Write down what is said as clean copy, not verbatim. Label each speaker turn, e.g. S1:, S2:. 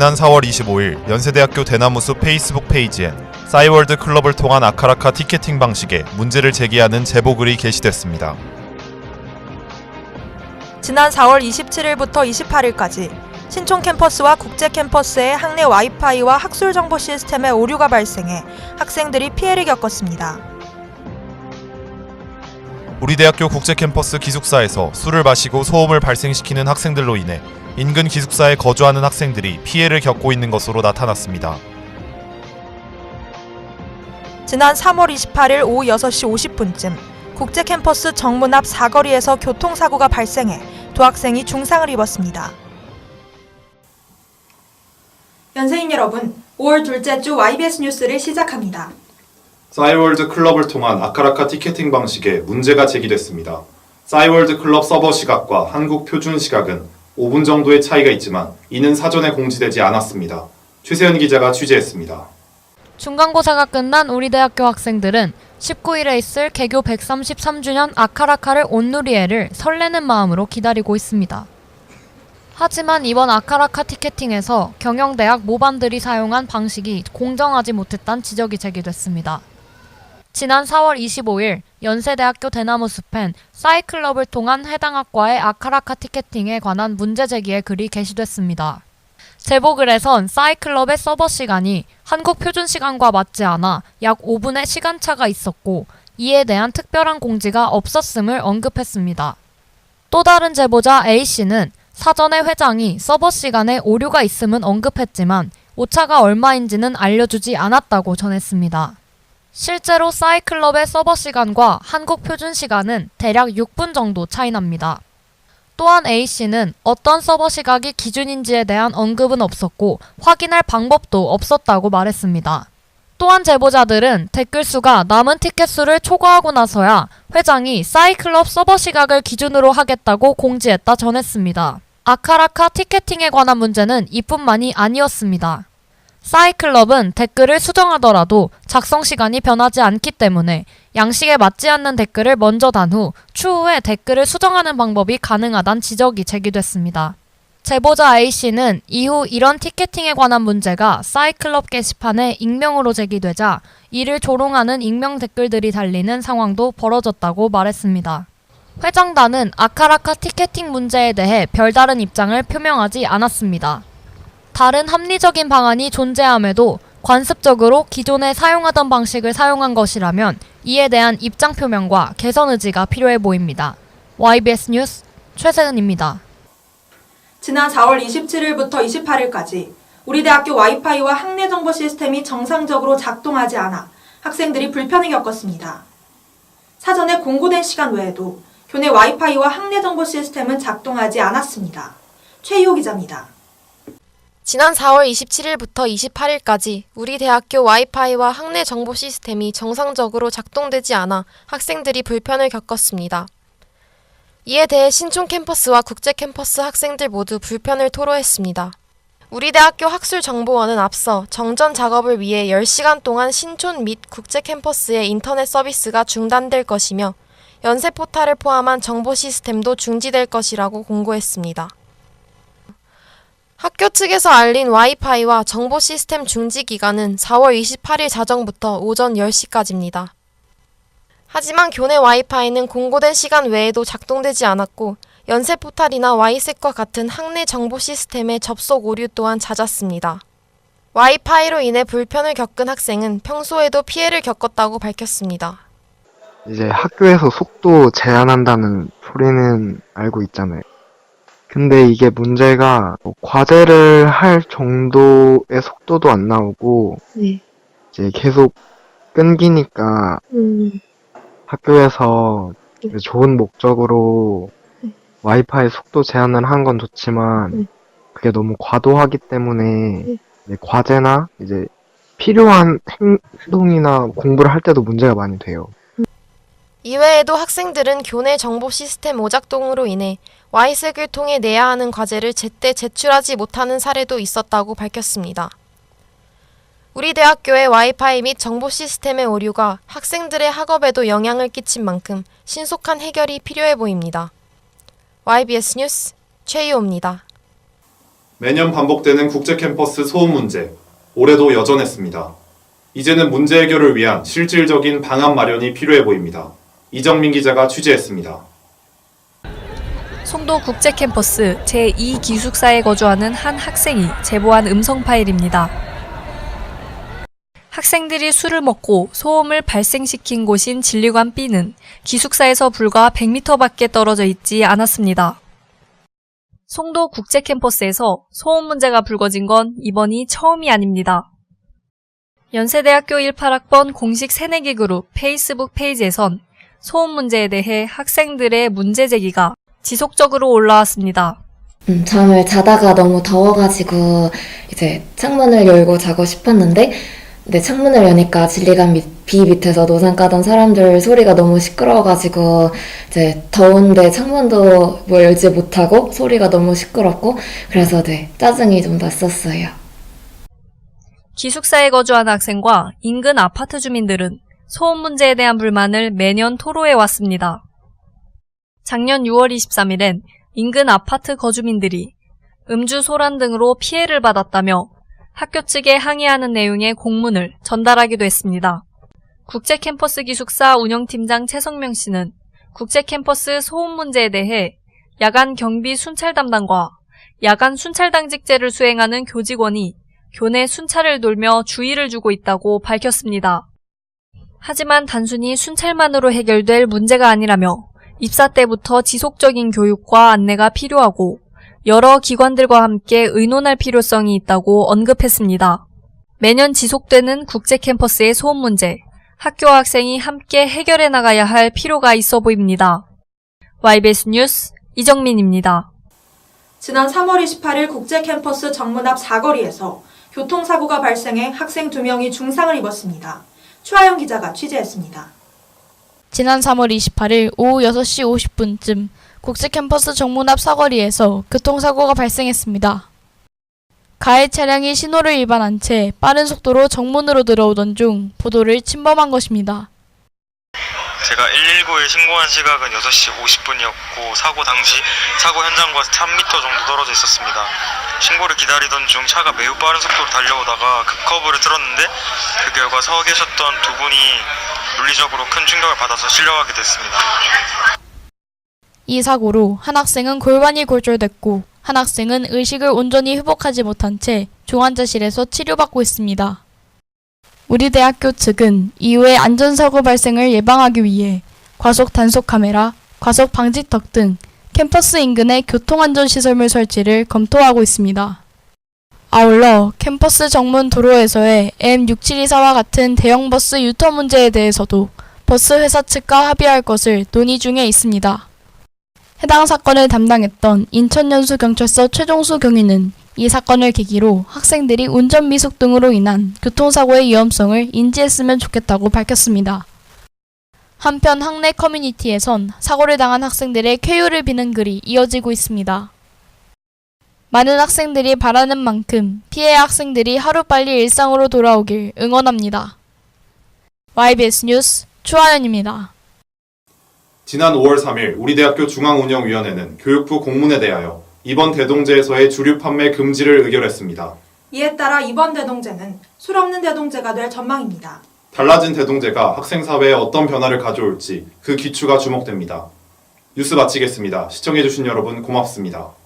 S1: 지난 4월 25일 연세대학교 대나무숲 페이스북 페이지엔 싸이월드 클럽을 통한 아카라카 티켓팅 방식에 문제를 제기하는 제보글이 게시됐습니다.
S2: 지난 4월 27일부터 28일까지 신촌 캠퍼스와 국제 캠퍼스의 학내 와이파이와 학술 정보 시스템에 오류가 발생해 학생들이 피해를 겪었습니다.
S1: 우리 대학교 국제 캠퍼스 기숙사에서 술을 마시고 소음을 발생시키는 학생들로 인해 인근 기숙사에 거주하는 학생들이 피해를 겪고 있는 것으로 나타났습니다.
S2: 지난 3월 28일 오후 6시 50분쯤 국제 캠퍼스 정문 앞 사거리에서 교통사고가 발생해 두 학생이 중상을 입었습니다. 연세인 여러분, 5월 둘째 주 YBS 뉴스를 시작합니다.
S1: 싸이월드 클럽을 통한 아카라카 티켓팅 방식에 문제가 제기됐습니다. 싸이월드 클럽 서버 시각과 한국 표준 시각은 5분 정도의 차이가 있지만 이는 사전에 공지되지 않았습니다. 최세연 기자가 취재했습니다.
S3: 중간고사가 끝난 우리 대학교 학생들은 19일에 있을 개교 133주년 아카라카를 온누리에를 설레는 마음으로 기다리고 있습니다. 하지만 이번 아카라카 티켓팅에서 경영대학 모반들이 사용한 방식이 공정하지 못했다는 지적이 제기됐습니다. 지난 4월 25일 연세대학교 대나무숲엔 싸이클럽을 통한 해당 학과의 아카라카 티켓팅에 관한 문제 제기의 글이 게시됐습니다. 제보글에선 싸이클럽의 서버 시간이 한국 표준 시간과 맞지 않아 약 5분의 시간차가 있었고 이에 대한 특별한 공지가 없었음을 언급했습니다. 또 다른 제보자 A씨는 사전에 회장이 서버 시간에 오류가 있음은 언급했지만 오차가 얼마인지는 알려주지 않았다고 전했습니다. 실제로 싸이클럽의 서버 시간과 한국 표준 시간은 대략 6분 정도 차이납니다. 또한 A씨는 어떤 서버 시각이 기준인지에 대한 언급은 없었고 확인할 방법도 없었다고 말했습니다. 또한 제보자들은 댓글 수가 남은 티켓 수를 초과하고 나서야 회장이 싸이클럽 서버 시각을 기준으로 하겠다고 공지했다 전했습니다. 아카라카 티켓팅에 관한 문제는 이뿐만이 아니었습니다. 싸이클럽은 댓글을 수정하더라도 작성 시간이 변하지 않기 때문에 양식에 맞지 않는 댓글을 먼저 단 후 추후에 댓글을 수정하는 방법이 가능하다는 지적이 제기됐습니다. 제보자 A씨는 이후 이런 티켓팅에 관한 문제가 싸이클럽 게시판에 익명으로 제기되자 이를 조롱하는 익명 댓글들이 달리는 상황도 벌어졌다고 말했습니다. 회장단은 아카라카 티켓팅 문제에 대해 별다른 입장을 표명하지 않았습니다. 다른 합리적인 방안이 존재함에도 관습적으로 기존에 사용하던 방식을 사용한 것이라면 이에 대한 입장 표명과 개선 의지가 필요해 보입니다. YBS 뉴스 최세은입니다.
S2: 지난 4월 27일부터 28일까지 우리 대학교 와이파이와 학내 정보 시스템이 정상적으로 작동하지 않아 학생들이 불편을 겪었습니다. 사전에 공고된 시간 외에도 교내 와이파이와 학내 정보 시스템은 작동하지 않았습니다. 최희호 기자입니다.
S4: 지난 4월 27일부터 28일까지 우리 대학교 와이파이와 학내 정보 시스템이 정상적으로 작동되지 않아 학생들이 불편을 겪었습니다. 이에 대해 신촌 캠퍼스와 국제 캠퍼스 학생들 모두 불편을 토로했습니다. 우리 대학교 학술정보원은 앞서 정전 작업을 위해 10시간 동안 신촌 및 국제 캠퍼스의 인터넷 서비스가 중단될 것이며 연세 포탈을 포함한 정보 시스템도 중지될 것이라고 공고했습니다. 학교 측에서 알린 와이파이와 정보 시스템 중지 기간은 4월 28일 자정부터 오전 10시까지입니다. 하지만 교내 와이파이는 공고된 시간 외에도 작동되지 않았고 연세 포탈이나 와이셋과 같은 학내 정보 시스템의 접속 오류 또한 잦았습니다. 와이파이로 인해 불편을 겪은 학생은 평소에도 피해를 겪었다고 밝혔습니다.
S5: 이제 학교에서 속도 제한한다는 소리는 알고 있잖아요. 근데 이게 문제가 과제를 할 정도의 속도도 안 나오고 이제 계속 끊기니까 학교에서 좋은 목적으로 와이파이 속도 제한을 한 건 좋지만 그게 너무 과도하기 때문에 이제 과제나 이제 필요한 행동이나 공부를 할 때도 문제가 많이 돼요.
S4: 이외에도 학생들은 교내 정보 시스템 오작동으로 인해 와이색을 통해 내야 하는 과제를 제때 제출하지 못하는 사례도 있었다고 밝혔습니다. 우리 대학교의 와이파이 및 정보 시스템의 오류가 학생들의 학업에도 영향을 끼친 만큼 신속한 해결이 필요해 보입니다. YBS 뉴스 최희호입니다.
S1: 매년 반복되는 국제 캠퍼스 소음 문제, 올해도 여전했습니다. 이제는 문제 해결을 위한 실질적인 방안 마련이 필요해 보입니다. 이정민 기자가 취재했습니다.
S6: 송도 국제 캠퍼스 제2 기숙사에 거주하는 한 학생이 제보한 음성 파일입니다. 학생들이 술을 먹고 소음을 발생시킨 곳인 진리관 B는 기숙사에서 불과 100m 밖에 떨어져 있지 않았습니다. 송도 국제 캠퍼스에서 소음 문제가 불거진 건 이번이 처음이 아닙니다. 연세대학교 18학번 공식 새내기 그룹 페이스북 페이지에선 소음 문제에 대해 학생들의 문제 제기가 지속적으로 올라왔습니다.
S7: 잠을 자다가 너무 더워가지고 이제 창문을 열고 자고 싶었는데 창문을 여니까 진리관 B 밑에서 노상 까던 사람들 소리가 너무 시끄러워가지고 이제 더운데 창문도 열지 못하고 소리가 너무 시끄럽고 그래서 짜증이 좀 났었어요.
S6: 기숙사에 거주하는 학생과 인근 아파트 주민들은 소음 문제에 대한 불만을 매년 토로해 왔습니다. 작년 6월 23일엔 인근 아파트 거주민들이 음주 소란 등으로 피해를 받았다며 학교 측에 항의하는 내용의 공문을 전달하기도 했습니다. 국제캠퍼스 기숙사 운영팀장 최성명 씨는 국제캠퍼스 소음 문제에 대해 야간 경비 순찰 담당과 야간 순찰 당직제를 수행하는 교직원이 교내 순찰을 돌며 주의를 주고 있다고 밝혔습니다. 하지만 단순히 순찰만으로 해결될 문제가 아니라며 입사 때부터 지속적인 교육과 안내가 필요하고 여러 기관들과 함께 의논할 필요성이 있다고 언급했습니다. 매년 지속되는 국제 캠퍼스의 소음 문제, 학교와 학생이 함께 해결해 나가야 할 필요가 있어 보입니다. YBS 뉴스 이정민입니다.
S2: 지난 3월 28일 국제 캠퍼스 정문 앞 사거리에서 교통사고가 발생해 학생 2명이 중상을 입었습니다. 추하영 기자가 취재했습니다.
S8: 지난 3월 28일 오후 6시 50분쯤 국제 캠퍼스 정문 앞 사거리에서 교통사고가 발생했습니다. 가해 차량이 신호를 위반한 채 빠른 속도로 정문으로 들어오던 중 보도를 침범한 것입니다.
S9: 제가 119에 신고한 시각은 6시 50분이었고 사고 당시 사고 현장과 3m 정도 떨어져 있었습니다. 신고를 기다리던 중 차가 매우 빠른 속도로 달려오다가 급커브를 틀었는데 그 결과 서 계셨던 두 분이 물리적으로 큰 충격을 받아서 실려가게 됐습니다.
S8: 이 사고로 한 학생은 골반이 골절됐고 한 학생은 의식을 온전히 회복하지 못한 채 중환자실에서 치료받고 있습니다. 우리 대학교 측은 이후에 안전사고 발생을 예방하기 위해 과속 단속 카메라, 과속 방지턱 등 캠퍼스 인근의 교통안전시설물 설치를 검토하고 있습니다. 아울러 캠퍼스 정문 도로에서의 M6724와 같은 대형 버스 유턴 문제에 대해서도 버스 회사 측과 합의할 것을 논의 중에 있습니다. 해당 사건을 담당했던 인천연수경찰서 최종수 경위는 이 사건을 계기로 학생들이 운전 미숙 등으로 인한 교통사고의 위험성을 인지했으면 좋겠다고 밝혔습니다. 한편 학내 커뮤니티에선 사고를 당한 학생들의 쾌유를 비는 글이 이어지고 있습니다. 많은 학생들이 바라는 만큼 피해 학생들이 하루빨리 일상으로 돌아오길 응원합니다. YBS 뉴스 추하연입니다.
S1: 지난 5월 3일 우리 대학교 중앙운영위원회는 교육부 공문에 대하여 이번 대동제에서의 주류 판매 금지를 의결했습니다.
S2: 이에 따라 이번 대동제는 술 없는 대동제가 될 전망입니다.
S1: 달라진 대동제가 학생 사회에 어떤 변화를 가져올지 그 기추가 주목됩니다. 뉴스 마치겠습니다. 시청해주신 여러분 고맙습니다.